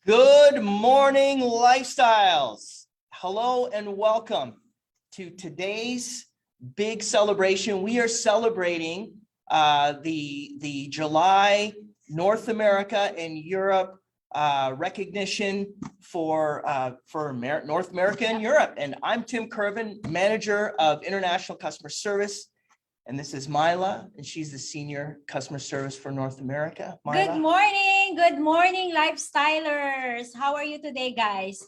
Good morning, Lifestyles. Hello and welcome to today's big celebration. We are celebrating the July North America and Europe recognition for North America and Europe. And I'm Tim Kervin, Manager of International Customer Service. And this is Mila, and she's the Senior Customer Service for North America. Mila. Good morning, Lifestylers. How are you today, guys?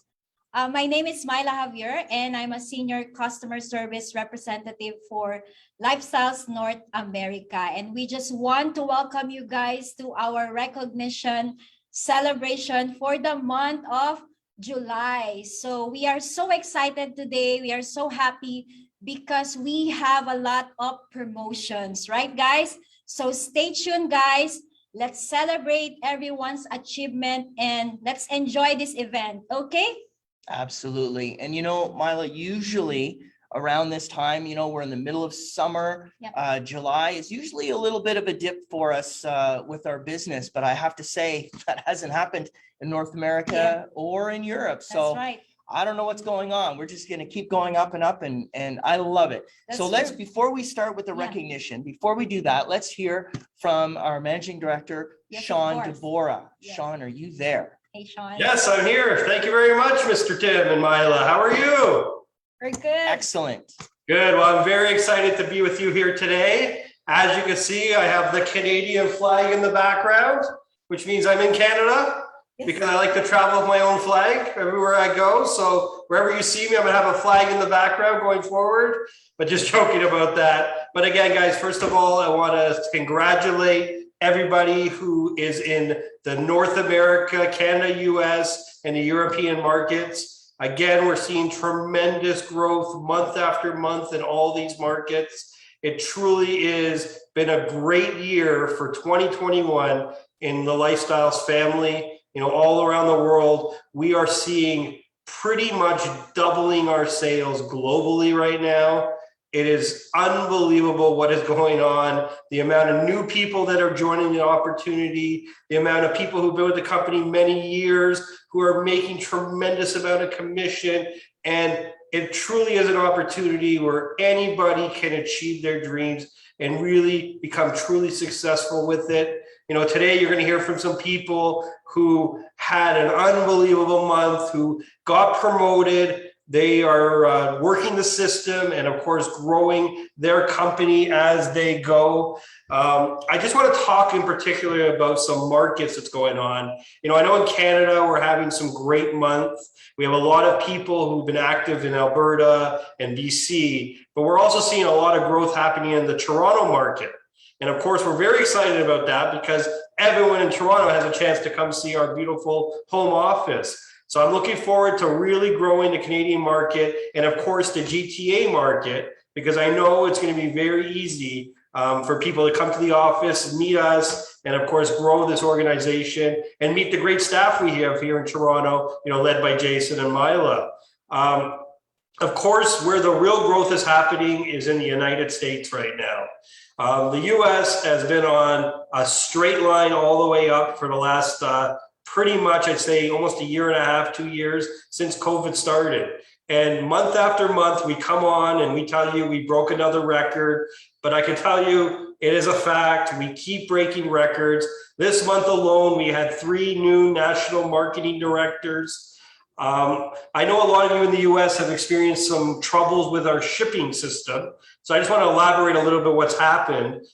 My name is Mila Javier, and I'm a Senior Customer Service Representative for Lifestyles North America. And we just want to welcome you guys to our recognition celebration for the month of July. So we are so excited today. We are so happy because we have a lot of promotions, right, guys? So stay tuned, guys. Let's celebrate everyone's achievement and let's enjoy this event, okay? Absolutely. And you know, Mila, usually around this time, you know, we're in the middle of summer. Yep. July is usually a little bit of a dip for us with our business, but I have to say that hasn't happened in North America or in Europe. So that's right. I don't know what's going on. We're just going to keep going up and up, and I love it. That's before we start with the recognition, before we do that, let's hear from our Managing Director, Sean Devora. Yes. Sean, are you there? Hey, Sean. Yes, I'm here. Thank you very much, Mr. Tim and Mila. How are you? We're good. Excellent. Good. Well, I'm very excited to be with you here today. As you can see, I have the Canadian flag in the background, which means I'm in Canada. Because I like to travel with my own flag everywhere I go. So wherever you see me, I'm gonna have a flag in the background going forward, but just joking about that. But again, guys, first of all, I wanna congratulate everybody who is in the North America, Canada, US, and the European markets. Again, we're seeing tremendous growth month after month in all these markets. It truly is been a great year for 2021 in the Lifestyles family. You know, all around the world, we are seeing pretty much doubling our sales globally right now. It is unbelievable what is going on. The amount of new people that are joining the opportunity, the amount of people who've been with the company many years, who are making tremendous amount of commission. And it truly is an opportunity where anybody can achieve their dreams and really become truly successful with it. You know, today you're going to hear from some people who had an unbelievable month, who got promoted. They are working the system and, of course, growing their company as they go. I just want to talk in particular about some markets that's going on. You know, I know in Canada, we're having some great months. We have a lot of people who've been active in Alberta and BC, but we're also seeing a lot of growth happening in the Toronto market. And of course, we're very excited about that because everyone in Toronto has a chance to come see our beautiful home office. So I'm looking forward to really growing the Canadian market and of course the GTA market, because I know it's going to be very easy for people to come to the office, meet us, and of course grow this organization and meet the great staff we have here in Toronto, you know, led by Jason and Mila. Of course, where the real growth is happening is in the United States right now. The US has been on a straight line all the way up for the last pretty much, I'd say, almost a year and a half, 2 years since COVID started. And month after month, we come on and we tell you we broke another record. But I can tell you, it is a fact. We keep breaking records. This month alone, we had 3 new national marketing directors. I know a lot of you in the US have experienced some troubles with our shipping system. So I just want to elaborate a little bit what's happened.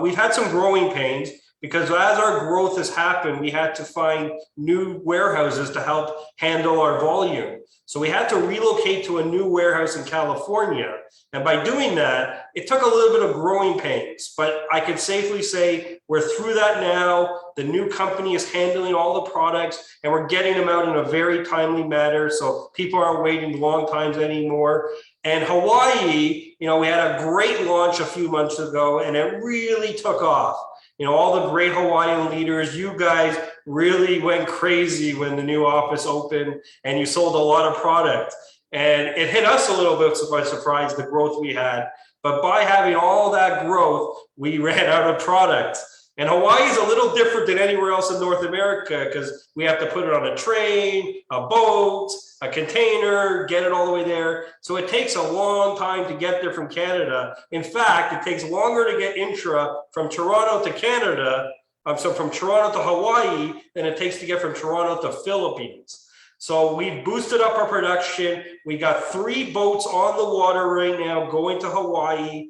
We've had some growing pains because as our growth has happened, we had to find new warehouses to help handle our volume. So we had to relocate to a new warehouse in California. And by doing that, it took a little bit of growing pains, but I can safely say we're through that now. The new company is handling all the products and we're getting them out in a very timely manner. So people aren't waiting long times anymore. And Hawaii, you know, we had a great launch a few months ago and it really took off. You know, all the great Hawaiian leaders, you guys really went crazy when the new office opened and you sold a lot of product. And it hit us a little bit by surprise, the growth we had. But by having all that growth, we ran out of product. And Hawaii is a little different than anywhere else in North America because we have to put it on a train, a boat, a container, get it all the way there. So it takes a long time to get there from Canada. In fact, it takes longer to get intra from Toronto to Canada, so from Toronto to Hawaii, than it takes to get from Toronto to Philippines. So we've boosted up our production. We got 3 boats on the water right now going to Hawaii.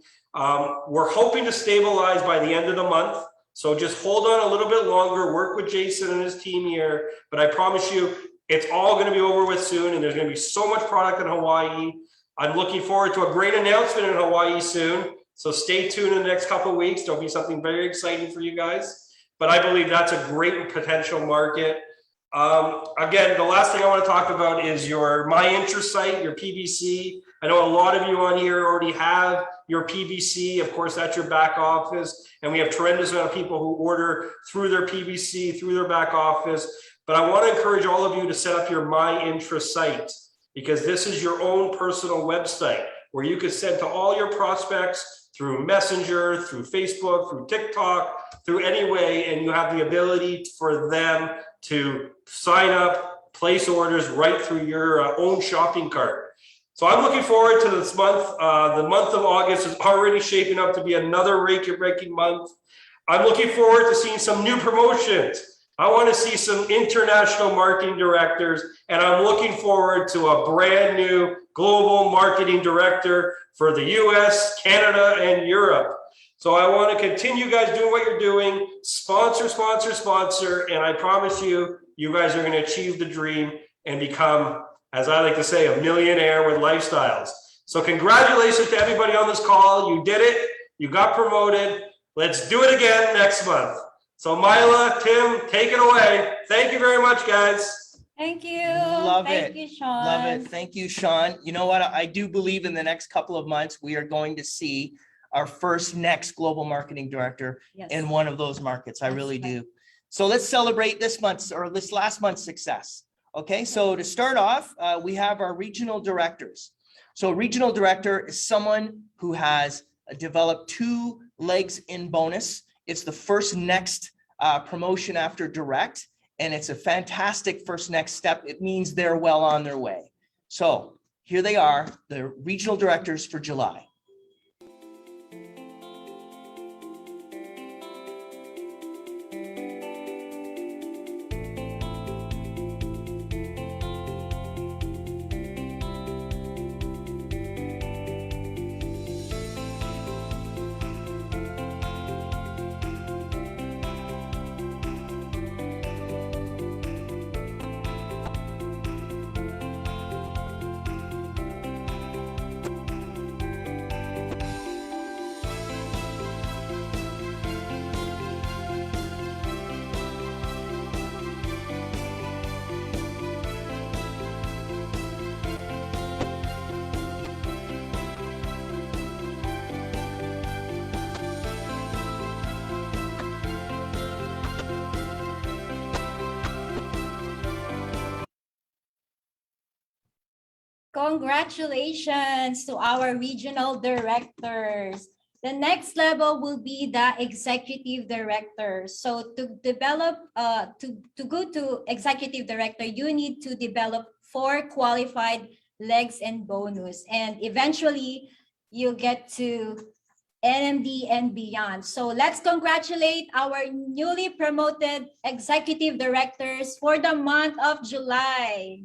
We're hoping to stabilize by the end of the month. So just hold on a little bit longer, work with Jason and his team here. But I promise you, it's all going to be over with soon. And there's going to be so much product in Hawaii. I'm looking forward to a great announcement in Hawaii soon. So stay tuned in the next couple of weeks. There'll be something very exciting for you guys. But I believe that's a great potential market. Again, the last thing I want to talk about is your My Interest site, your PBC. I know a lot of you on here already have your PBC. Of course, that's your back office. And we have tremendous amount of people who order through their PBC, through their back office. But I want to encourage all of you to set up your My Interest site, because this is your own personal website where you can send to all your prospects through Messenger, through Facebook, through TikTok, through any way, and you have the ability for them to sign up, place orders right through your own shopping cart. So I'm looking forward to this month. The month of August is already shaping up to be another record-breaking month. I'm looking forward to seeing some new promotions. I want to see some international marketing directors, and I'm looking forward to a brand new global marketing director for the US, Canada, and Europe. So I want to continue guys doing what you're doing, sponsor, sponsor, sponsor, and I promise you, you guys are going to achieve the dream and become, as I like to say, a millionaire with lifestyles. So congratulations to everybody on this call. You did it. You got promoted. Let's do it again next month. So Mila, Tim, take it away. Thank you very much, guys. Thank you. Love Thank it. you, Sean. Love it. Thank you, Sean. You know what? I do believe in the next couple of months, we are going to see our next global marketing director Yes. in one of those markets. I That's really right. do. So let's celebrate this month's or this last month's success. Okay, so to start off, we have our regional directors. So a regional director is someone who has developed 2 legs in bonus. It's the first next promotion after direct, and it's a fantastic first next step. It means they're well on their way. So here they are, the regional directors for July. Congratulations to our regional directors. The next level will be the executive director. So to develop, to go to executive director, you need to develop 4 qualified legs and bonus. And eventually you get to NMD and beyond. So let's congratulate our newly promoted executive directors for the month of July.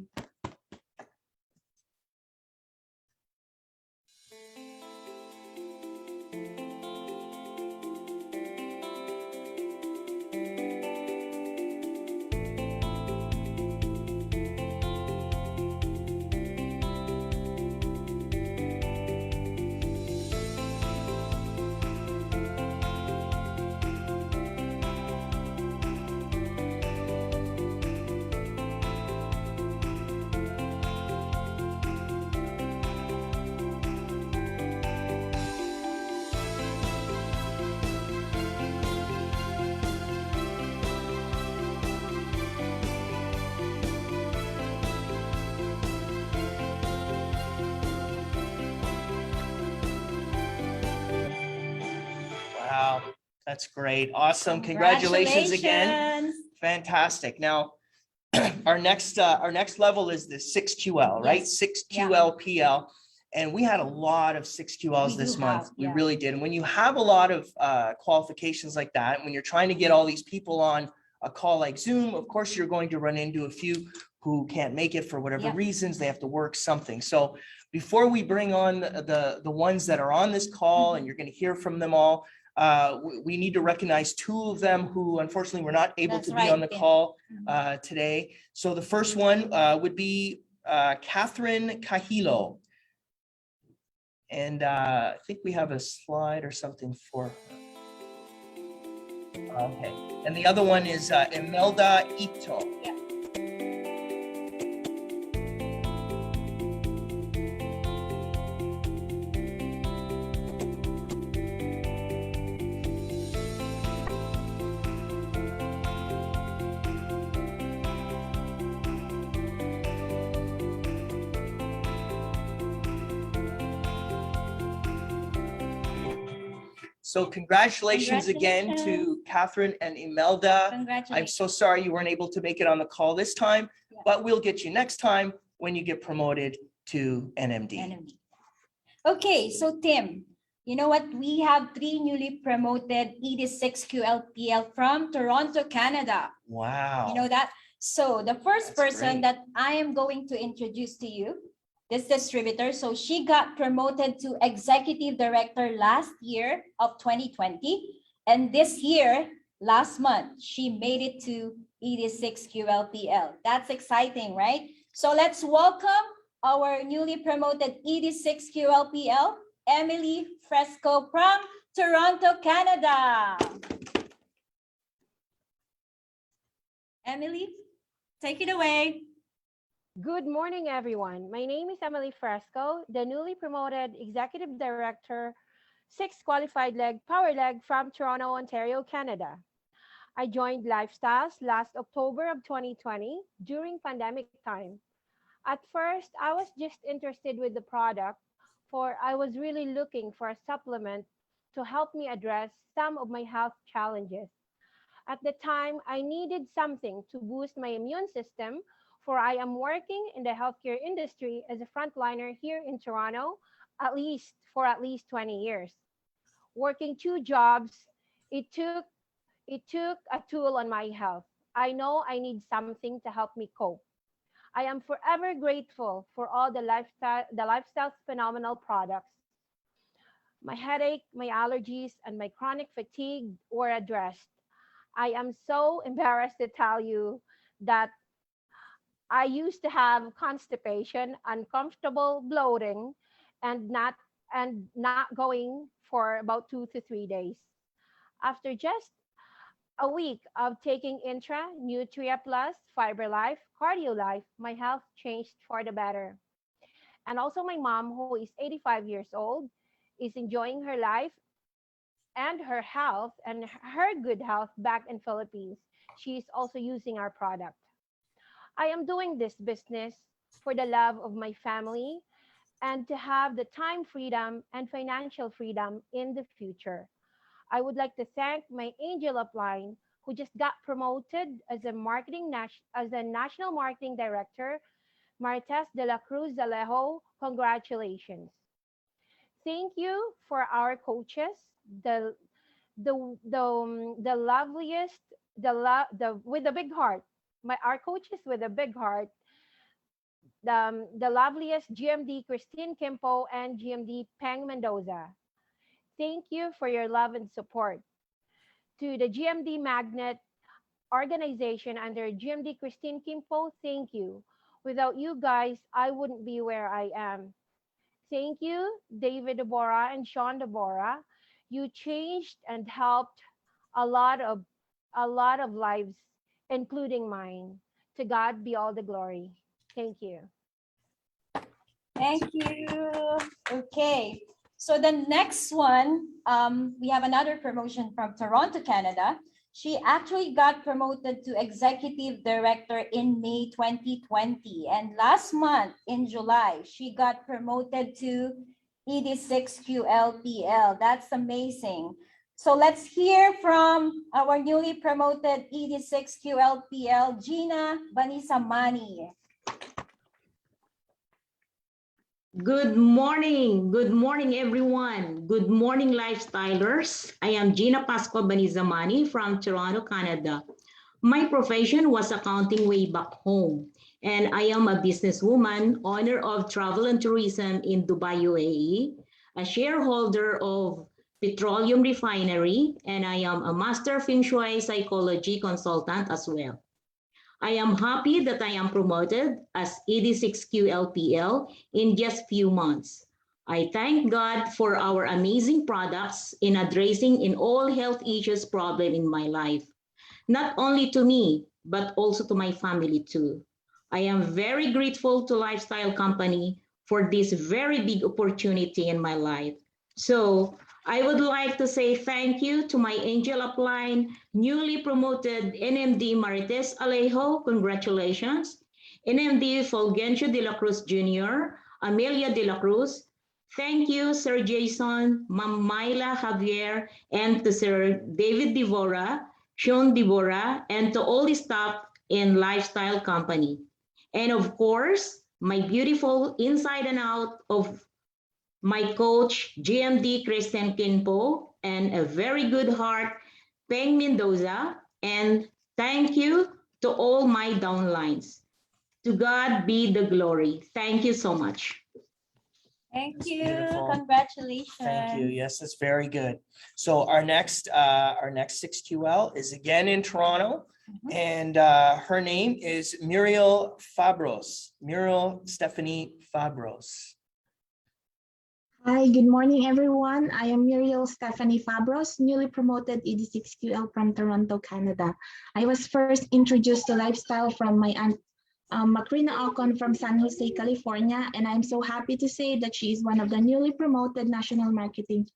That's great. Awesome. Congratulations again. Congratulations. Fantastic. Now, our next level is the 6QL, right? Yes. 6QL And we had a lot of 6QLs We this do month. have, We yeah. really did. And when you have a lot of qualifications like that, when you're trying to get all these people on a call like Zoom, of course, you're going to run into a few who can't make it for whatever Yeah. reasons. They have to work something. So before we bring on the ones that are on this call, and you're going to hear from them all, we need to recognize two of them who unfortunately were not able That's to be right, on the Tim. call today. So the first one would be Catherine Cahilo. And I think we have a slide or something for her. Okay. And the other one is Imelda Ito. Yeah. So congratulations again to Catherine and Imelda. I'm Congratulations. so sorry you weren't able to make it on the call this time, Yeah. but we'll get you next time when you get promoted to NMD. NMD. Okay, so Tim, you know what? We have 3 newly promoted ED6QLPL from Toronto, Canada. Wow. You know that? So the first That's person great. that I am going to introduce to you, this distributor, so she got promoted to executive director last year of 2020. And this year, last month, she made it to ED6QLPL. That's exciting, right? So let's welcome our newly promoted ED6QLPL, Emily Fresco from Toronto, Canada. Emily, take it away. Good morning, everyone. My name is Emily Fresco, the newly promoted Executive Director, 6th Qualified Leg Power Leg from Toronto, Ontario, Canada. I joined Lifestyles last October of 2020 during pandemic time. At first, I was just interested with the product, for I was really looking for a supplement to help me address some of my health challenges. At the time, I needed something to boost my immune system, for I am working in the healthcare industry as a frontliner here in Toronto, at least 20 years. Working 2 jobs, it took a toll on my health. I know I need something to help me cope. I am forever grateful for all the lifestyle's phenomenal products. My headache, my allergies, and my chronic fatigue were addressed. I am so embarrassed to tell you that I used to have constipation, uncomfortable bloating, and not going for about 2 to 3 days. After just a week of taking Intra, Nutria Plus, Fiber Life, Cardio Life, my health changed for the better. And also my mom, who is 85 years old, is enjoying her life and her health and her good health back in Philippines. She is also using our product. I am doing this business for the love of my family and to have the time freedom and financial freedom in the future. I would like to thank my angel upline who just got promoted as a national marketing director, Martes de la Cruz Alejo. Congratulations. Thank you for our coaches, the loveliest, the with the big heart. Our coaches with a big heart, the loveliest GMD Christine Kimpo and GMD Peng Mendoza. Thank you for your love and support. To the GMD Magnet organization under GMD Christine Kimpo, thank you. Without you guys, I wouldn't be where I am. Thank you, David Deborah and Sean Deborah. You changed and helped a lot of lives, including mine. To God be all the glory. Thank you. Thank you. Okay. So the next one, we have another promotion from Toronto, Canada. She actually got promoted to executive director in May 2020. And last month in July, she got promoted to ED6QLPL. That's amazing. So let's hear from our newly promoted ED6 QLPL, Gina Baniszamani. Good morning. Good morning, everyone. Good morning, lifestylers. I am Gina Pascua Baniszamani from Toronto, Canada. My profession was accounting way back home, and I am a businesswoman, owner of travel and tourism in Dubai, UAE, a shareholder of petroleum refinery, and I am a master feng shui psychology consultant as well. I am happy that I am promoted as ED6QLPL in just few months. I thank God for our amazing products in addressing in all health issues problem in my life. Not only to me, but also to my family too. I am very grateful to Lifestyle Company for this very big opportunity in my life. So I would like to say thank you to my angel upline, newly promoted NMD Marites Alejo, congratulations. NMD Fulgencio de la Cruz Jr., Amelia de la Cruz, thank you, Sir Jason, Ma'am Myla Javier, and to Sir David Devora, Sean Devora, and to all the staff in Lifestyle Company. And of course, my beautiful inside and out of my coach, GMD Christian Kinpo, and a very good heart, Peng Mendoza. And thank you to all my downlines. To God be the glory. Thank you so much. Thank That's you. beautiful. Congratulations. Thank you. Yes, that's very good. So our next 6QL is again in Toronto, and her name is Muriel Fabros. Muriel Stephanie Fabros. Hi, good morning, everyone. I am Muriel Stephanie Fabros, newly promoted ED6QL from Toronto, Canada. I was first introduced to lifestyle from my aunt, Macrina Ocon from San Jose, California, and I'm so happy to say that she is one of the newly promoted national marketing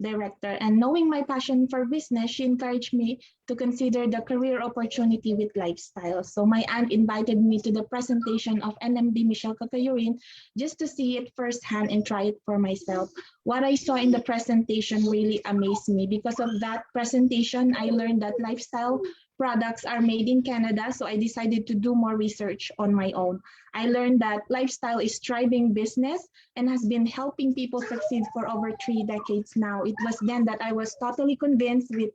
director. And knowing my passion for business, she encouraged me to consider the career opportunity with lifestyle. So my aunt invited me to the presentation of NMD Michelle Kakayurin just to see it firsthand and try it for myself. What I saw in the presentation really amazed me. Because of that presentation, I learned that lifestyle products are made in Canada, so I decided to do more research on my own. I learned that lifestyle is thriving business and has been helping people succeed for over 3 decades now. It was then that I was totally convinced with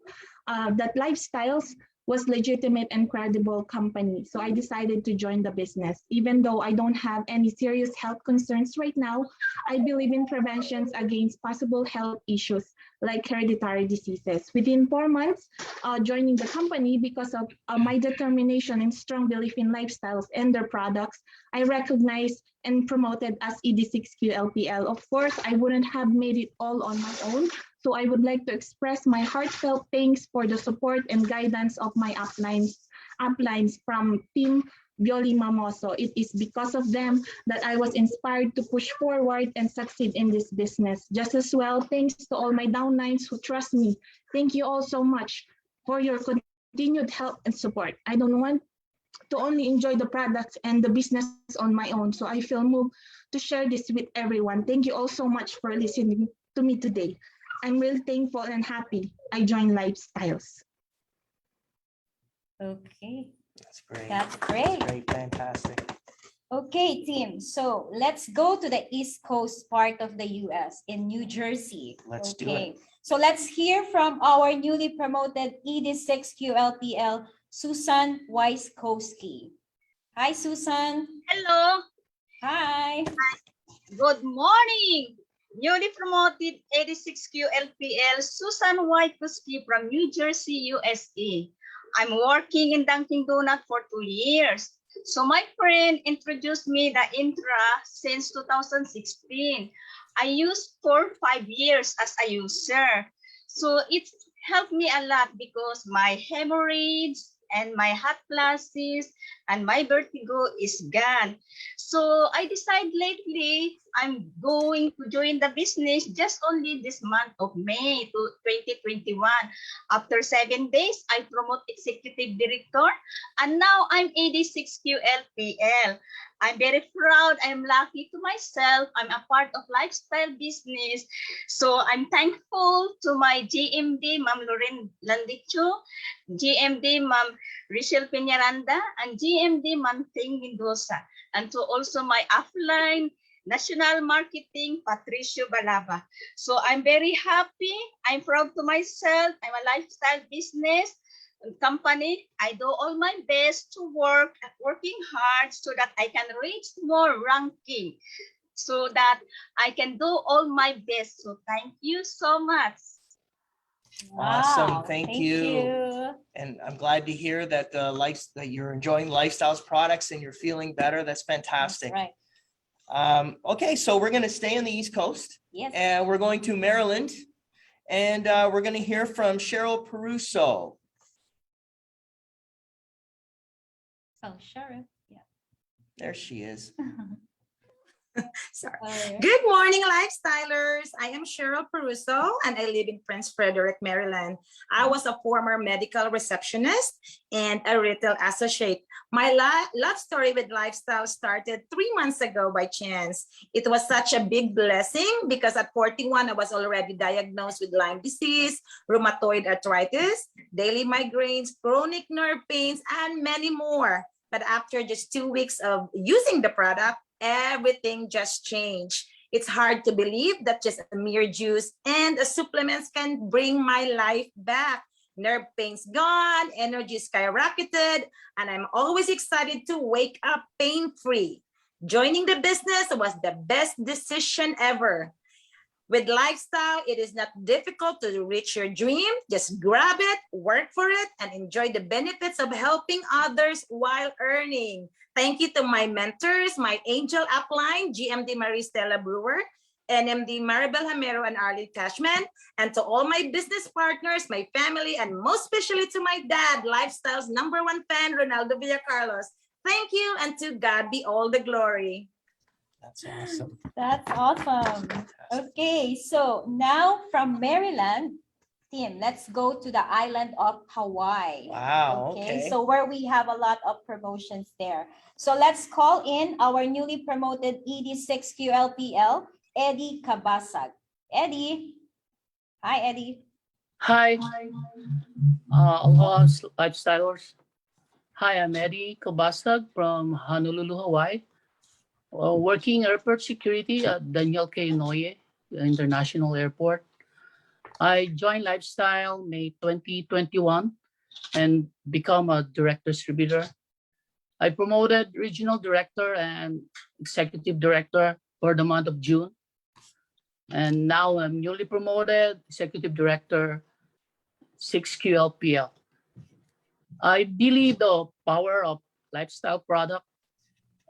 that lifestyles was legitimate and credible company. So I decided to join the business. Even though I don't have any serious health concerns right now, I believe in preventions against possible health issues like hereditary diseases. Within 4 months joining the company, because of my determination and strong belief in lifestyles and their products, I recognized and promoted as ED6QLPL. Of course, I wouldn't have made it all on my own. So I would like to express my heartfelt thanks for the support and guidance of my uplines from Team Violi Mamoso. It is because of them that I was inspired to push forward and succeed in this business. Just as well, thanks to all my downlines who trust me. Thank you all so much for your continued help and support. I don't want to only enjoy the products and the business on my own, so I feel moved to share this with everyone. Thank you all so much for listening to me today. I'm really thankful and happy I joined Lifestyles. Okay, That's great. that's great. That's great. Fantastic. Okay, team. So let's go to the East Coast part of the US in New Jersey. Let's do it. So let's hear from our newly promoted ED6QLPL, Susan Wyskowski. Hi, Susan. Hello, Hi. good morning. Newly promoted 86Q LPL Susan Wykuski from New Jersey, USA. I'm working in Dunkin' Donut for 2 years. So my friend introduced me the Intra since 2016. I used for 5 years as a user. So it's helped me a lot because my hemorrhage and my hot flashes and my vertigo is gone. So I decided lately I'm going to join the business just only this month of May 2021. After 7 days, I promote executive director and now I'm 86QLPL. I'm very proud. I'm lucky to myself. I'm a part of lifestyle business. So I'm thankful to my GMD, Ma'am Loren Landicho, GMD, Ma'am Rachel Peñaranda, and GMD, Ma'am Ting Mendoza, and to also my offline National Marketing, Patricio Balaba. So I'm very happy. I'm proud to myself. I'm a lifestyle business company. I do all my best to working hard so that I can reach more ranking, so that I can do all my best. So thank you so much. Awesome. Wow, Thank you. And I'm glad to hear that that you're enjoying Lifestyles products and you're feeling better. That's fantastic. That's right. Okay, so we're going to stay on the East Coast. Yes. And we're going to Maryland. And we're going to hear from Cheryl Peruso. Oh, sure. Yeah. There she is. Sorry. Oh, Good morning, lifestylers. I am Cheryl Peruso and I live in Prince Frederick, Maryland. I was a former medical receptionist and a retail associate. My love story with lifestyle started 3 months ago by chance. It was such a big blessing because at 41, I was already diagnosed with Lyme disease, rheumatoid arthritis, daily migraines, chronic nerve pains, and many more. But after just 2 weeks of using the product, everything just changed. It's hard to believe that just a mere juice and supplements can bring my life back. Nerve pains gone, energy skyrocketed, and I'm always excited to wake up pain-free. Joining the business was the best decision ever. With lifestyle, it is not difficult to reach your dream. Just grab it, work for it, and enjoy the benefits of helping others while earning. Thank you to my mentors, my angel upline, GMD Marie Stella Brewer, NMD Maribel Hamero and Arlene Cashman, and to all my business partners, my family, and most especially to my dad, Lifestyle's #1 fan, Ronaldo Villacarlos. Thank you, and to God be all the glory. That's awesome. That's awesome. Okay, so now from Maryland, Tim, let's go to the island of Hawaii. Wow. Okay. So where we have a lot of promotions there. So let's call in our newly promoted ED6QLPL, Eddie Kabasag. Eddie. Hi, Eddie. Hi, aloha lifestylers. Hi, I'm Eddie Kabasag from Honolulu, Hawaii. Working airport security at Daniel K. Inouye International Airport. I joined Lifestyle May 2021 and become a direct distributor. I promoted regional director and executive director for the month of June. And now I'm newly promoted executive director 6QLPL. I believe the power of lifestyle product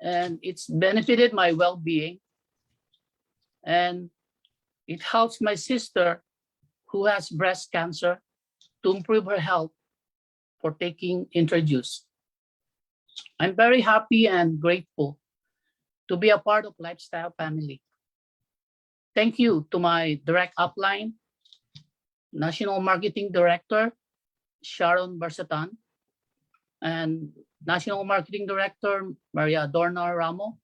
and it's benefited my well-being. And it helps my sister who has breast cancer to improve her health for taking Introduce. I'm very happy and grateful to be a part of Lifestyle family. Thank you to my direct upline, National Marketing Director, Sharon Barsatan, and National Marketing Director, Maria Adorna Ramo,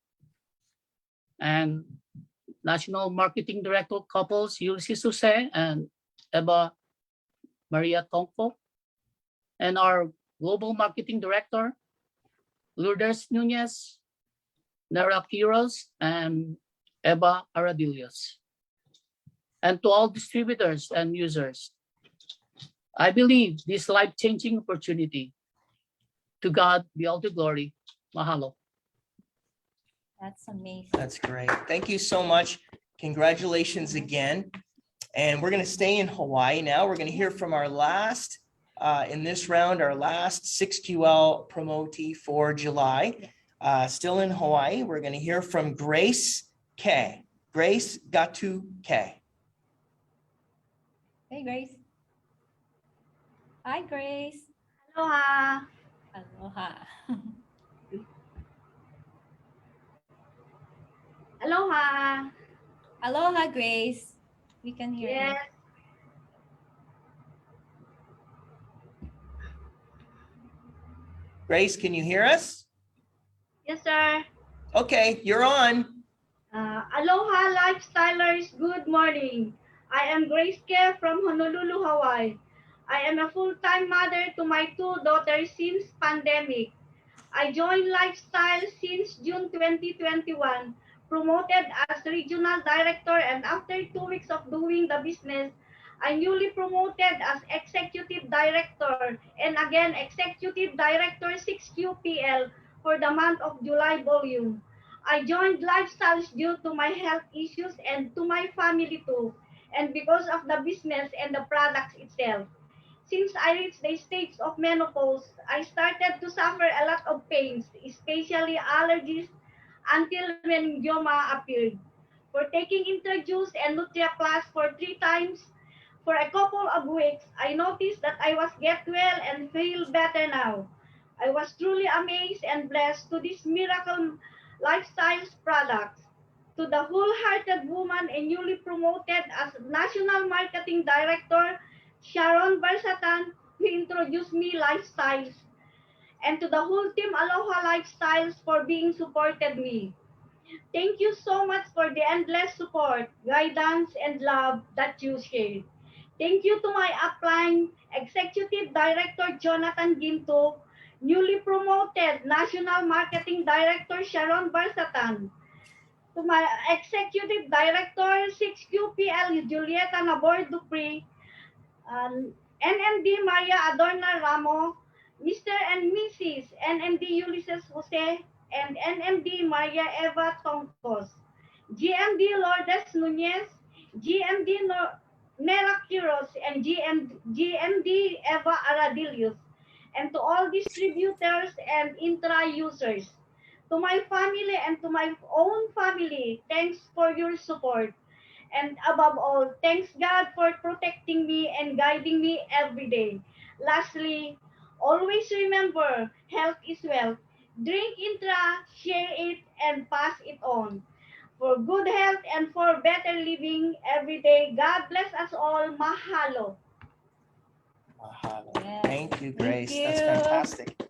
and National Marketing Director couples, Ulysses Jose and Eva Maria Tongpo, and our Global Marketing Director, Lourdes Nunez, Nara Quiros, and Eva Aradillos. And to all distributors and users, I believe this life-changing opportunity. To God be all the glory. Mahalo. That's amazing. That's great. Thank you so much. Congratulations again. And we're going to stay in Hawaii now. We're going to hear from our last, in this round, our last 6QL promotee for July. Still in Hawaii, we're going to hear from Grace K. Grace Gatu K. Hey, Grace. Hi, Grace. Aloha. Aloha. Aloha. Aloha, Grace. We can hear you. Yes. Grace, can you hear us? Yes, sir. Okay, you're on. Aloha lifestylers, good morning. I am Grace Care from Honolulu, Hawaii. I am a full-time mother to my two daughters since pandemic. I joined Lifestyle since June 2021, promoted as regional director, and after 2 weeks of doing the business, I newly promoted as executive director and again executive director 6QPL for the month of July volume. I joined Lifestyles due to my health issues and to my family too, and because of the business and the products itself. Since I reached the stage of menopause, I started to suffer a lot of pains, especially allergies, until meningioma appeared. For taking Introduce and Nutria Plus for 3 times, for a couple of weeks, I noticed that I was get well and feel better now. I was truly amazed and blessed to this miracle lifestyles products. To the wholehearted woman and newly promoted as National Marketing Director, Sharon Barsatan, who introduced me lifestyles. And to the whole team Aloha Lifestyles for being supported me. Thank you so much for the endless support, guidance, and love that you shared. Thank you to my upline, Executive Director Jonathan Ginto, newly promoted National Marketing Director Sharon Barsatan, to my Executive Director 6QPL Julieta Nabor Dupree, NMD Maria Adorna Ramo, Mr. and Mrs. NMD Ulysses Jose, and NMD Maria Eva Tongkos, GMD Lourdes Nunez, GMD Nera Quiros, and GMD Eva Aradilius, and to all distributors and intra-users. To my family and to my own family, thanks for your support. And above all, thanks God for protecting me and guiding me every day. Lastly, always remember, health is wealth. Drink Intra, share it, and pass it on. For good health and for better living every day, God bless us all. Mahalo. Mahalo. Yes. Thank you, Grace. Thank That's you. fantastic.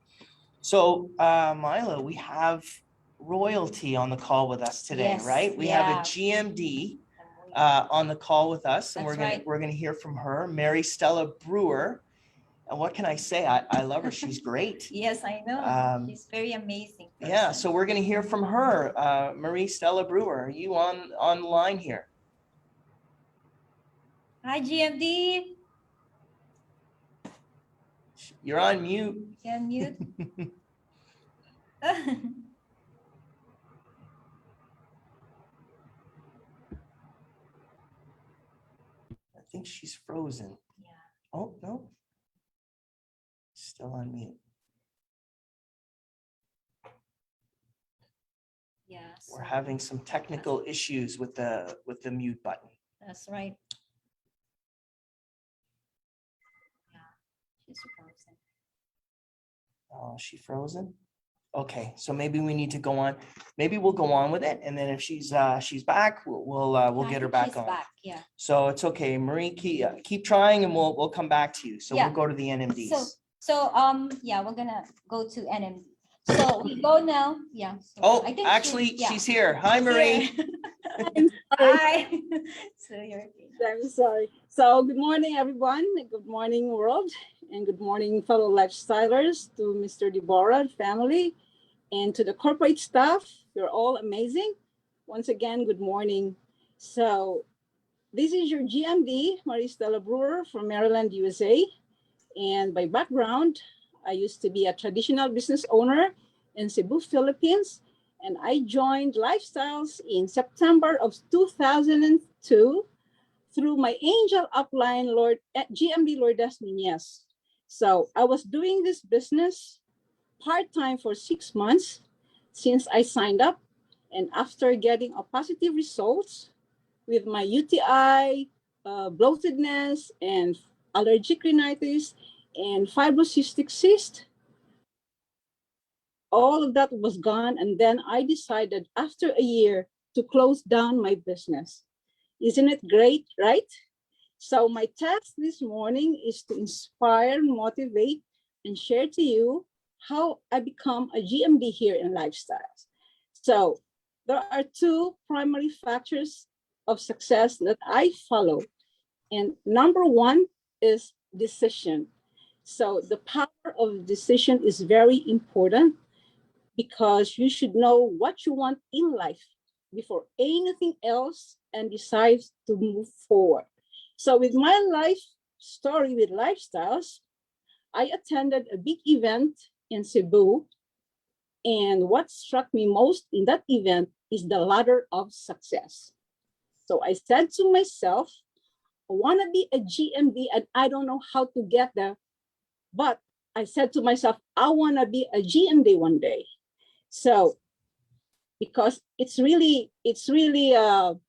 So, Milo, we have royalty on the call with us today, Yes, right? We have a GMD on the call with us, and That's we're right. gonna hear from her, Mary Stella Brewer. And what can I say? I love her. She's great. Yes, I know. She's very amazing. Yeah, person. so we're gonna hear from her, Marie Stella Brewer. Are you on the line here? Hi, GMD. You're on mute. Can mute. I think she's frozen. Yeah. Oh, no. Still on mute. Yeah. We're having some technical issues with the mute button. That's right. Yeah. She's frozen. Oh, is she frozen? Okay, so maybe we need to go on. Maybe we'll go on with it, and then if she's back, we'll I get her think back she's on. back. Yeah. So it's okay, Marie. Keep trying, and we'll come back to you. So Yeah. we'll go to the NMDs. So yeah, we're gonna go to NMD. So we go now. Yeah. So Oh, I think actually, yeah. she's here. Hi, Marie. Hi. So you're I'm sorry. So good morning, everyone. Good morning, world. And good morning, fellow lifestylers, to Mr. Deborah family, and to the corporate staff. You're all amazing. Once again, good morning. So this is your GMD, Marie Stella Brewer from Maryland, USA. And by background, I used to be a traditional business owner in Cebu, Philippines. And I joined Lifestyles in September of 2002 through my angel upline, GMD Lourdes Nunez. So I was doing this business part-time for 6 months since I signed up. And after getting a positive results with my UTI, bloatedness, and allergic rhinitis, and fibrocystic cyst, all of that was gone. And then I decided after a year to close down my business. Isn't it great, right? So my task this morning is to inspire, motivate, and share to you how I become a GMD here in Lifestyles. So there are two primary factors of success that I follow. And number one is decision. So the power of decision is very important because you should know what you want in life before anything else and decide to move forward. So with my life story with lifestyles, I attended a big event in Cebu. And what struck me most in that event is the ladder of success. So I said to myself, I want to be a GMD and I don't know how to get there. But I said to myself, I want to be a GMD one day. So because it's really the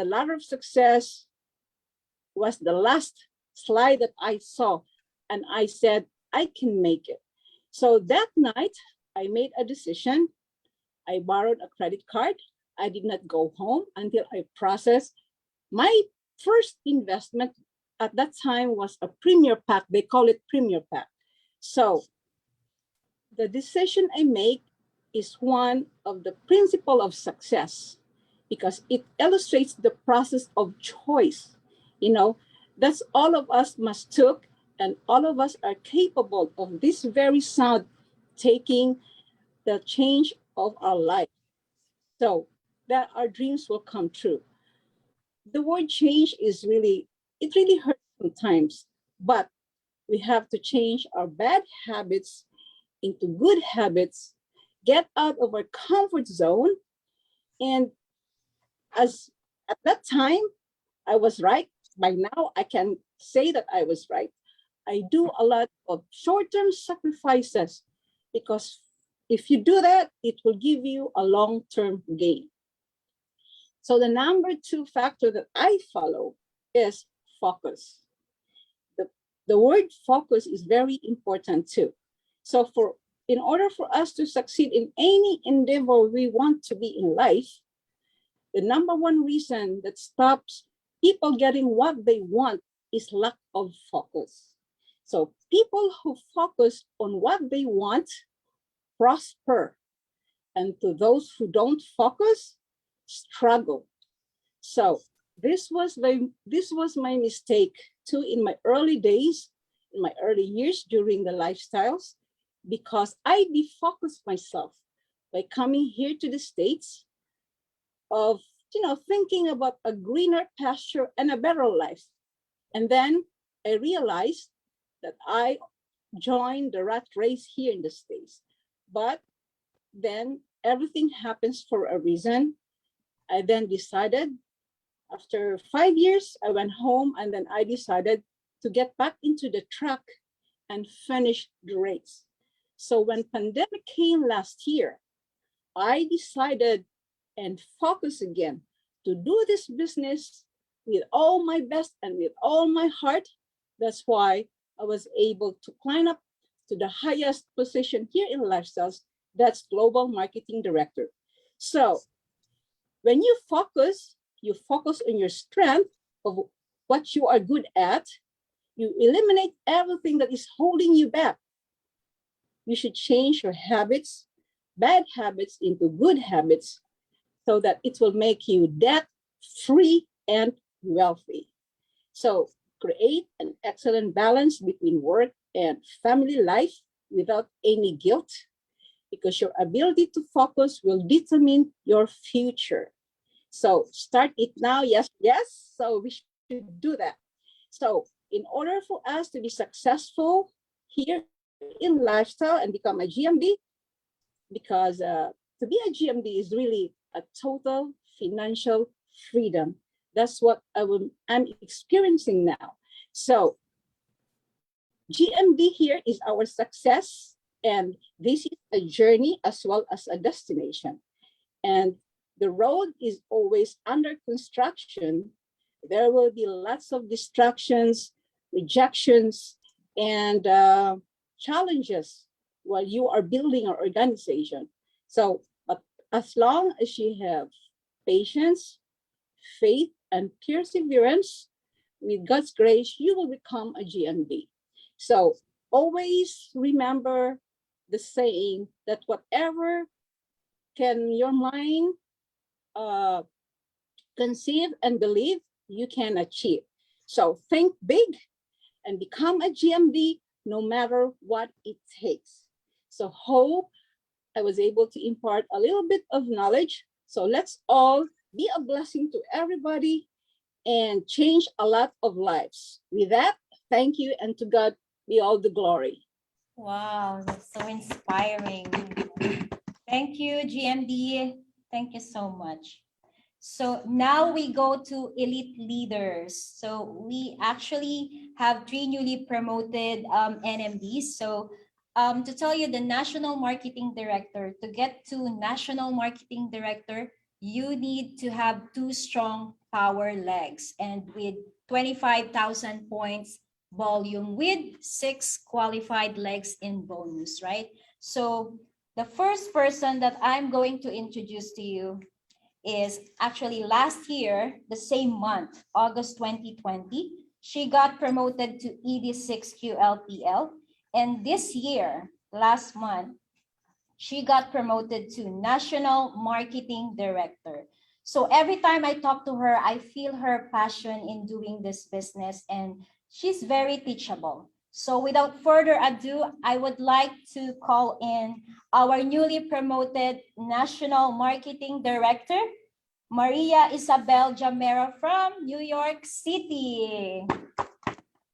ladder of success was the last slide that I saw, and I said I can make it. So that night I made a decision. I borrowed a credit card. I did not go home until I processed my first investment. At that time was a premier pack. They call it premier pack. So the decision I make is one of the principle of success because it illustrates the process of choice. You know, that's all of us must took, and all of us are capable of this very sound taking the change of our life so that our dreams will come true. The word change is it really hurts sometimes, but we have to change our bad habits into good habits, get out of our comfort zone. And as at that time, I was right. By now, I can say that I was right. I do a lot of short-term sacrifices because if you do that, it will give you a long-term gain. So the number two factor that I follow is focus. The word focus is very important too. So in order for us to succeed in any endeavor we want to be in life, the number one reason that stops people getting what they want is lack of focus. So people who focus on what they want prosper, and to those who don't focus, struggle. So this was my mistake too in my early days, in my early years during the lifestyles, because I defocused myself by coming here to the States of thinking about a greener pasture and a better life. And then I realized that I joined the rat race here in the States. But then everything happens for a reason. I then decided, after 5 years, I went home and then I decided to get back into the track and finish the race. So when pandemic came last year, I decided and focused again to do this business with all my best and with all my heart. That's why I was able to climb up to the highest position here in Lifestyles, that's Global Marketing Director. So when you focus on your strength of what you are good at, you eliminate everything that is holding you back. You should change your habits, bad habits into good habits so that it will make you debt-free and wealthy. So create an excellent balance between work and family life without any guilt, because your ability to focus will determine your future. So start it now. Yes. So we should do that. So in order for us to be successful here in lifestyle and become a GMD, because to be a GMD is really a total financial freedom. That's what I'm experiencing now. So GMD here is our success, and this is a journey as well as a destination. And the road is always under construction. There will be lots of distractions, rejections, and challenges while you are building our organization. So, but as long as you have patience, faith, and perseverance, with God's grace, you will become a GMD. So always remember the saying that whatever can your mind conceive and believe, you can achieve. So think big and become a GMD no matter what it takes. So hope I was able to impart a little bit of knowledge. So let's all be a blessing to everybody and change a lot of lives. With that, thank you, and to God be all the glory. Wow, that's so inspiring. Thank you, GMD. Thank you so much. So now we go to elite leaders. So we actually have 3 newly promoted NMDs. So to tell you, the National Marketing Director, to get to National Marketing Director, you need to have 2 strong power legs and with 25,000 points volume with 6 qualified legs in bonus, right? So the first person that I'm going to introduce to you is actually last year, the same month, August 2020, she got promoted to ED6QLPL. And this year, last month, she got promoted to National Marketing Director. So every time I talk to her, I feel her passion in doing this business, and she's very teachable. So without further ado, I would like to call in our newly promoted National Marketing Director, Maria Isabel Jamero from New York City.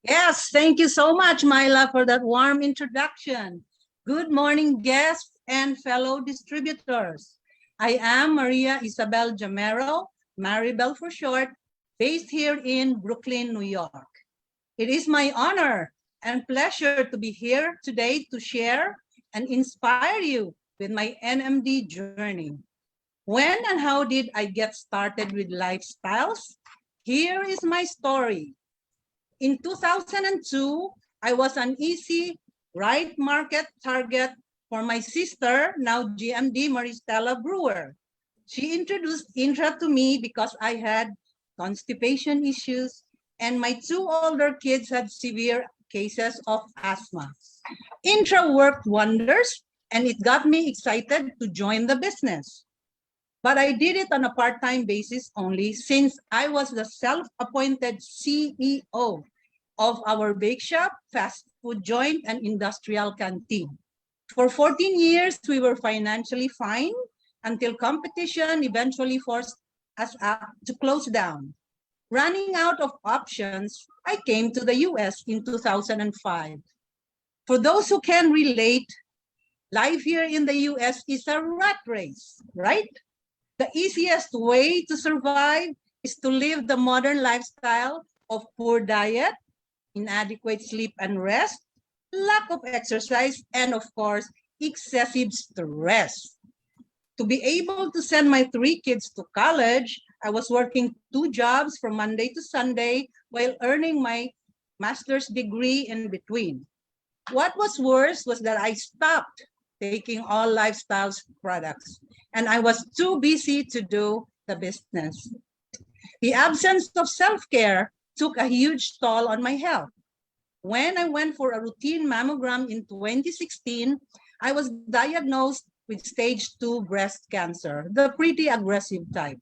Yes, thank you so much, Myla, for that warm introduction. Good morning, guests and fellow distributors. I am Maria Isabel Jamero, Maribel for short, based here in Brooklyn, New York. It is my honor and pleasure to be here today to share and inspire you with my NMD journey. When and how did I get started with lifestyles? Here is my story. In 2002, I was an easy right market target for my sister, now GMD Stella Brewer. She introduced Intra to me because I had constipation issues and my 2 older kids had severe cases of asthma. Intra worked wonders and it got me excited to join the business. But I did it on a part-time basis only since I was the self-appointed CEO of our bake shop, fast food joint, and industrial canteen. For 14 years, we were financially fine until competition eventually forced us to close down. Running out of options, I came to the US in 2005. For those who can relate, life here in the US is a rat race, right? The easiest way to survive is to live the modern lifestyle of poor diet, inadequate sleep and rest, lack of exercise, and of course, excessive stress. To be able to send my 3 kids to college, I was working 2 jobs from Monday to Sunday while earning my master's degree in between. What was worse was that I stopped taking all lifestyles products and I was too busy to do the business. The absence of self-care took a huge toll on my health. When I went for a routine mammogram in 2016, I was diagnosed with stage 2 breast cancer, the pretty aggressive type.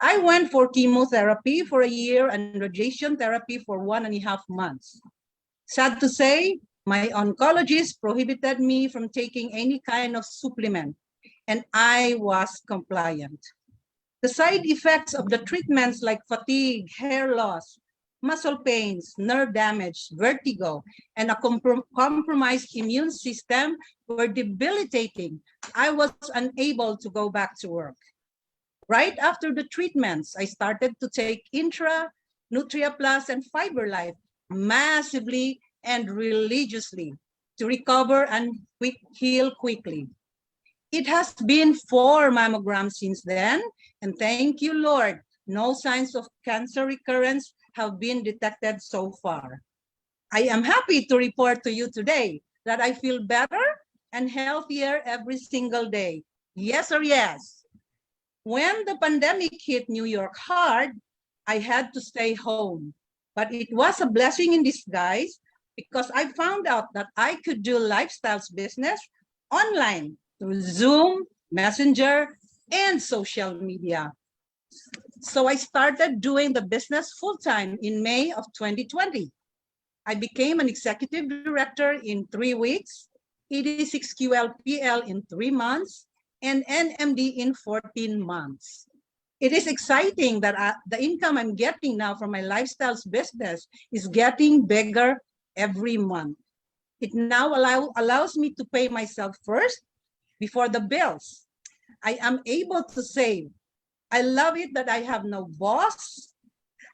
I went for chemotherapy for a year and radiation therapy for 1.5 months. Sad to say, my oncologist prohibited me from taking any kind of supplement, and I was compliant. The side effects of the treatments like fatigue, hair loss, muscle pains, nerve damage, vertigo, and a compromised immune system were debilitating. I was unable to go back to work. Right after the treatments, I started to take Intra, Nutria Plus, and Fiber Life massively and religiously to recover and heal quickly. It has been 4 mammograms since then, and thank you, Lord, no signs of cancer recurrence have been detected so far. I am happy to report to you today that I feel better and healthier every single day. Yes or yes? When the pandemic hit New York hard, I had to stay home. But it was a blessing in disguise because I found out that I could do lifestyles business online through Zoom, Messenger, and social media. So I started doing the business full-time in May of 2020. I became an executive director in 3 weeks, ED6QLPL in 3 months, and NMD in 14 months. It is exciting that the income I'm getting now from my lifestyles business is getting bigger every month. It now allows me to pay myself first before the bills. I am able to save. I love it that I have no boss.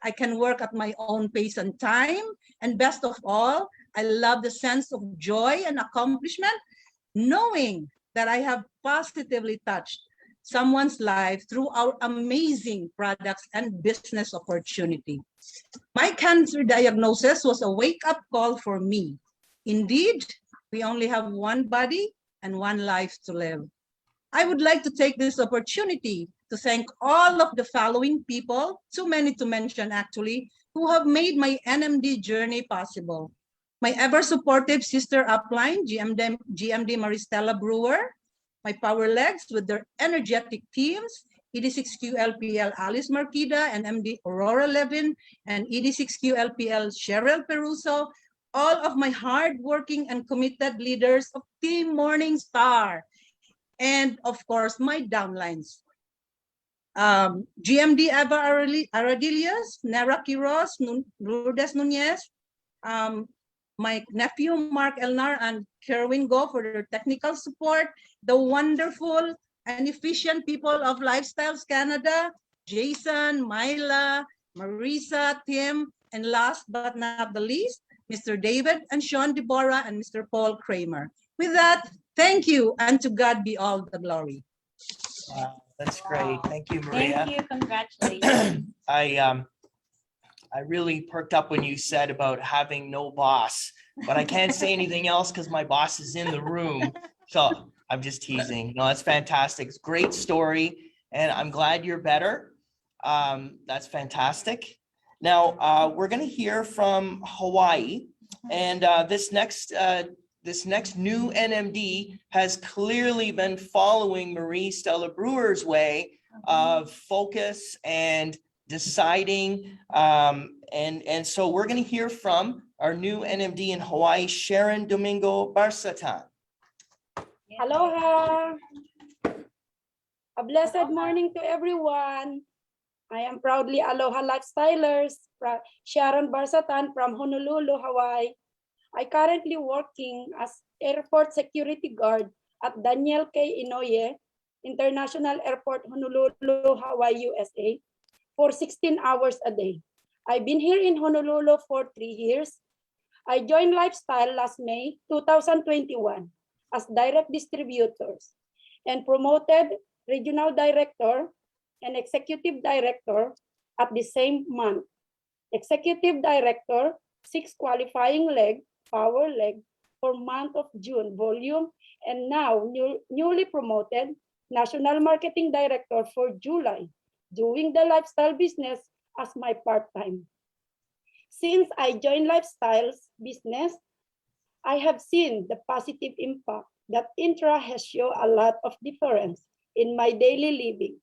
I can work at my own pace and time. And best of all, I love the sense of joy and accomplishment, knowing that I have positively touched someone's life through our amazing products and business opportunity. My cancer diagnosis was a wake-up call for me. Indeed, we only have one body and one life to live. I would like to take this opportunity to thank all of the following people, too many to mention actually, who have made my NMD journey possible. My ever-supportive sister upline, GMD Stella Brewer, my power legs with their energetic teams, ED6QLPL Alice Marquida and MD Aurora Levin, and ED6QLPL Cheryl Peruso, all of my hardworking and committed leaders of Team Morning Star, and of course, my downlines. GMD Eva Aradillas, Nera Quiroz, Lourdes Nunez, my nephew Mark Elnar and Kerwin Go for their technical support, the wonderful and efficient people of Lifestyles Canada, Jason, Myla, Marisa, Tim, and last but not the least, Mr. David and Sean Deborah and Mr. Paul Kramer. With that, thank you, and to God be all the glory. Wow, that's great. Thank you, Maria. Thank you. Congratulations. I really perked up when you said about having no boss, but I can't say anything else because my boss is in the room. So I'm just teasing. No, that's fantastic. It's a great story, and I'm glad you're better. That's fantastic. Now we're going to hear from Hawaii, and this next new NMD has clearly been following Marie Stella Brewer's way of focus and deciding. And so we're going to hear from our new NMD in Hawaii, Sharon Domingo Barsatan. Aloha. A blessed morning to everyone. I am proudly Aloha Lifestylers, Sharon Barsatan from Honolulu, Hawaii. I currently working as airport security guard at Daniel K. Inouye International Airport, Honolulu, Hawaii, USA, for 16 hours a day. I've been here in Honolulu for 3 years. I joined Lifestyle last May 2021 as direct distributors and promoted regional director and executive director at the same month. Executive director, 6 qualifying leg, power leg for month of June volume, and now newly promoted national marketing director for July, doing the lifestyle business as my part-time. Since I joined Lifestyles business, I have seen the positive impact that Intra has shown a lot of difference in my daily living.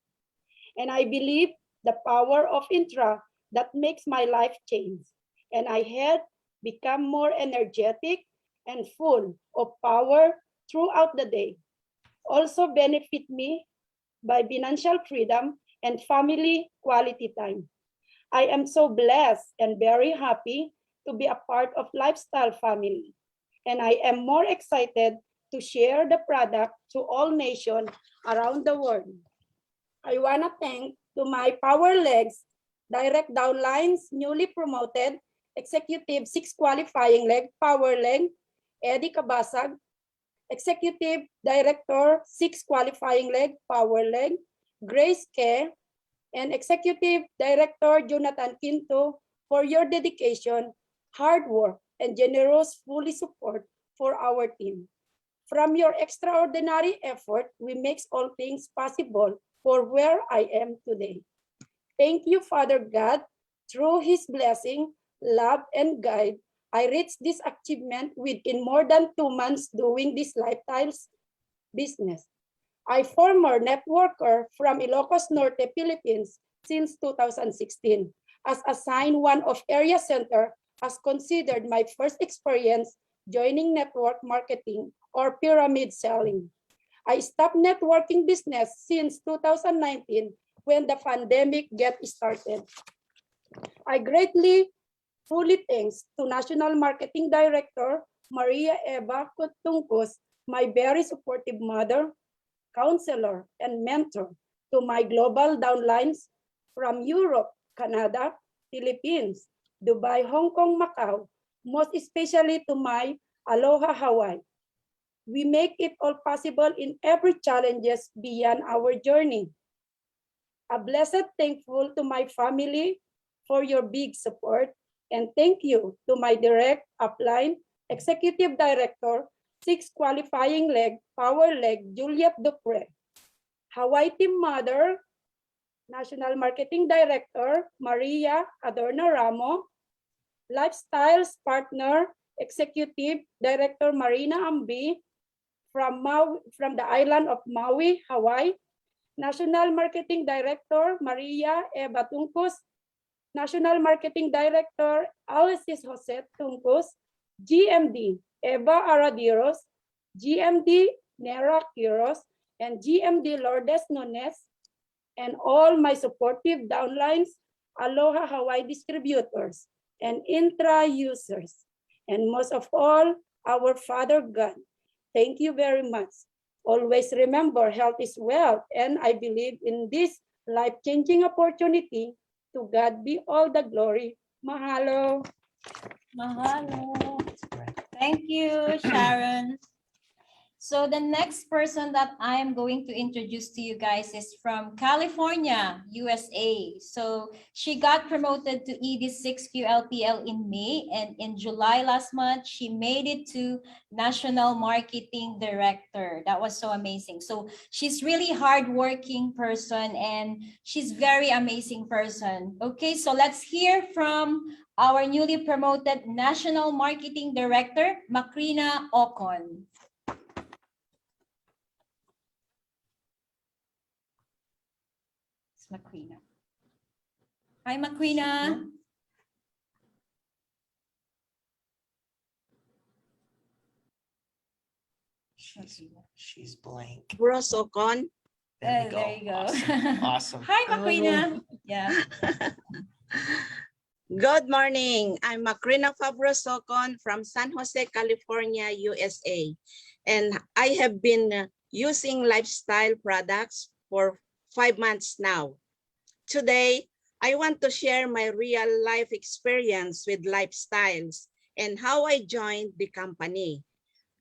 And I believe the power of Intra that makes my life change. And I had become more energetic and full of power throughout the day. Also benefit me by financial freedom and family quality time. I am so blessed and very happy to be a part of Lifestyle family. And I am more excited to share the product to all nations around the world. I want to thank to my power legs, direct downlines, newly promoted executive 6 qualifying leg, power leg, Eddie Kabasag, executive director 6 qualifying leg, power leg, Grace K, and executive director Jonathan Quinto for your dedication, hard work, and generous fully support for our team. From your extraordinary effort, we make all things possible for where I am today. Thank you, Father God. Through His blessing, love, and guide, I reached this achievement within more than 2 months doing these lifestyles business. I former networker from Ilocos Norte, Philippines since 2016. As assigned one of area center has considered my first experience joining network marketing or pyramid selling. I stopped networking business since 2019 when the pandemic get started. I greatly fully thanks to National Marketing Director Maria Eva Kutungkos, my very supportive mother, counselor, and mentor, to my global downlines from Europe, Canada, Philippines, Dubai, Hong Kong, Macau, most especially to my Aloha Hawaii. We make it all possible in every challenges beyond our journey. A blessed thankful to my family for your big support, and thank you to my direct upline executive director, 6 qualifying leg, power leg, Juliet Dupre, Hawaii team mother, National Marketing Director, Maria Adorno Ramo, Lifestyles partner, Executive Director Marina Ambi from the island of Maui, Hawaii, National Marketing Director Maria Eva Tungkus, National Marketing Director Alexis Jose Tungkus, GMD Eva Aradiros, GMD Nera Quiros, and GMD Lourdes Nunes, and all my supportive downlines, Aloha Hawaii distributors, and intra users, and most of all, our Father God. Thank you very much. Always remember, health is wealth, and I believe in this life-changing opportunity. To God be all the glory. Mahalo. Mahalo. Thank you, Sharon. So the next person that I am going to introduce to you guys is from California, USA. So she got promoted to ED6QLPL in May, and in July last month, she made it to National Marketing Director. That was so amazing. So she's really hardworking person, and she's very amazing person. Okay, so let's hear from our newly promoted National Marketing Director, Macrina Ocon. Macrina. Hi, Macrina. She's blank. Brosocon. There There you go. Awesome. Awesome. Hi, Macrina. Yeah. Good morning. I'm Macrina Fabrosocon from San Jose, California, USA. And I have been using lifestyle products for 5 months now. Today, I want to share my real life experience with Lifestyles and how I joined the company.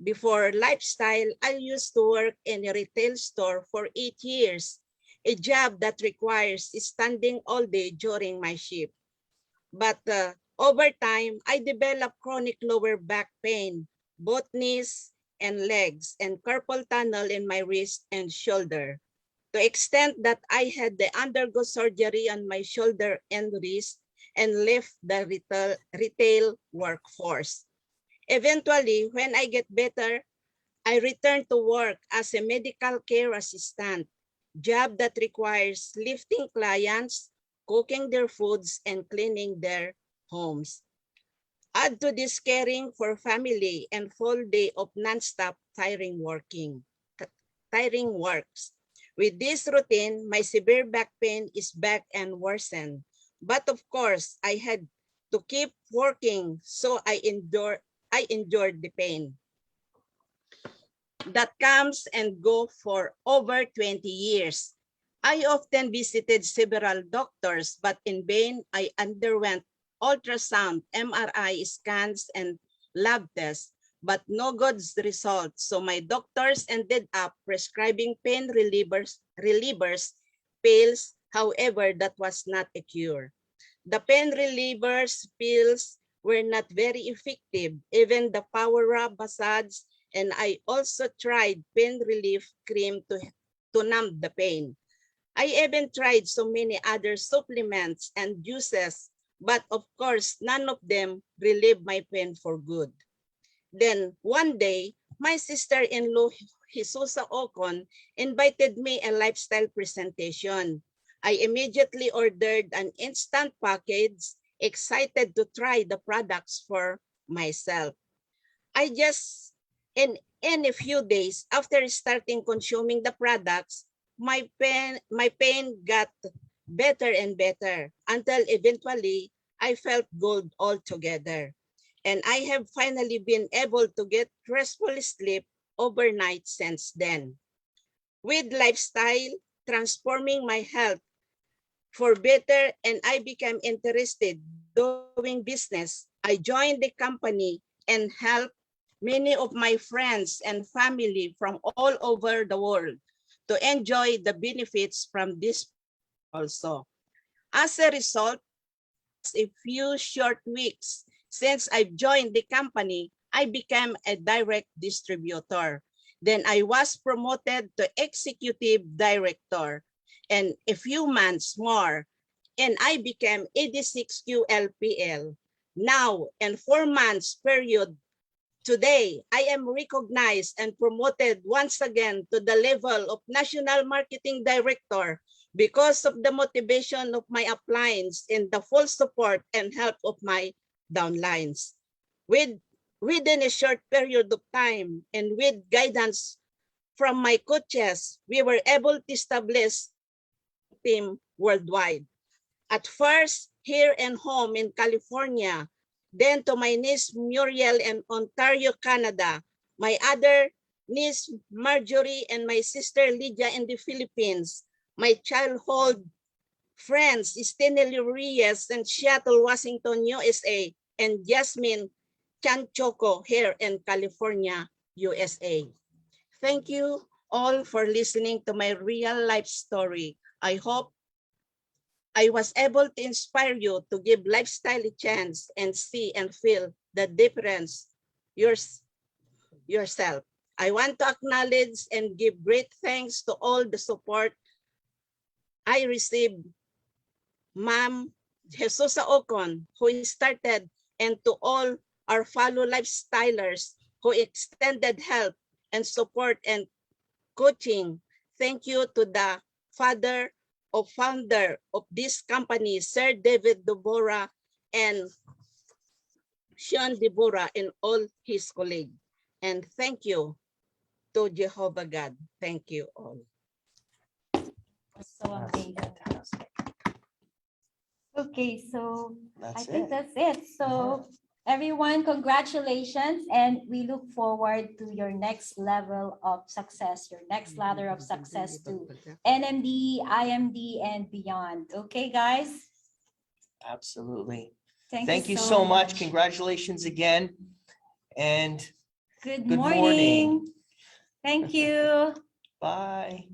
Before Lifestyle, I used to work in a retail store for 8 years, a job that requires standing all day during my shift. But over time, I developed chronic lower back pain, both knees and legs, and carpal tunnel in my wrist and shoulder, to the extent that I had to undergo surgery on my shoulder and wrist and left the retail workforce. Eventually, when I get better, I returned to work as a medical care assistant, job that requires lifting clients, cooking their foods, and cleaning their homes. Add to this caring for family and full day of nonstop tiring works. With this routine, my severe back pain is back and worsened. But of course, I had to keep working, so I endured the pain that comes and go for over 20 years. I often visited several doctors, but in vain, I underwent ultrasound, MRI scans, and lab tests, but no good results. So my doctors ended up prescribing pain relievers, pills. However, that was not a cure. The pain relievers pills were not very effective, even the power rub massage, and I also tried pain relief cream to numb the pain. I even tried so many other supplements and juices, but of course, none of them relieved my pain for good. Then one day, my sister-in-law Jesus Ocon invited me a lifestyle presentation. I immediately ordered an instant package, excited to try the products for myself. In a few days after starting consuming the products, my pain got better and better until eventually I felt good altogether. And I have finally been able to get restful sleep overnight since then. With lifestyle transforming my health for better, and I became interested doing business, I joined the company and helped many of my friends and family from all over the world to enjoy the benefits from this also. As a result, a few short weeks since I've joined the company, I became a direct distributor. Then I was promoted to executive director, and a few months more, and I became 86Q LPL. Now, in 4 months period, today, I am recognized and promoted once again to the level of National Marketing Director because of the motivation of my uplines and the full support and help of my downlines. Within a short period of time and with guidance from my coaches, we were able to establish a team worldwide. At first, here and home in California, then to my niece Muriel in Ontario, Canada, my other niece Marjorie and my sister Lydia in the Philippines, my childhood friends Stenely Reyes in Seattle, Washington, USA, and Jasmine Chanchoco here in California, USA. Thank you all for listening to my real life story. I hope I was able to inspire you to give lifestyle a chance and see and feel the difference yourself. I want to acknowledge and give great thanks to all the support I received, Ma'am Jesus Ocon, who started, and to all our fellow lifestylers who extended help and support and coaching. Thank you to the founder of this company, Sir David Deborah and Sean Deborah and all his colleagues. And thank you to Jehovah God. Thank you all. So amazing. Okay, so I That's think it. that's it. So everyone, congratulations, and we look forward to your next level of success, your next ladder of success to NMD, IMD, and beyond. Okay, guys? Absolutely. Thank Thank you you so so much. much. Congratulations again. And Good good morning. morning. Thank you. Bye.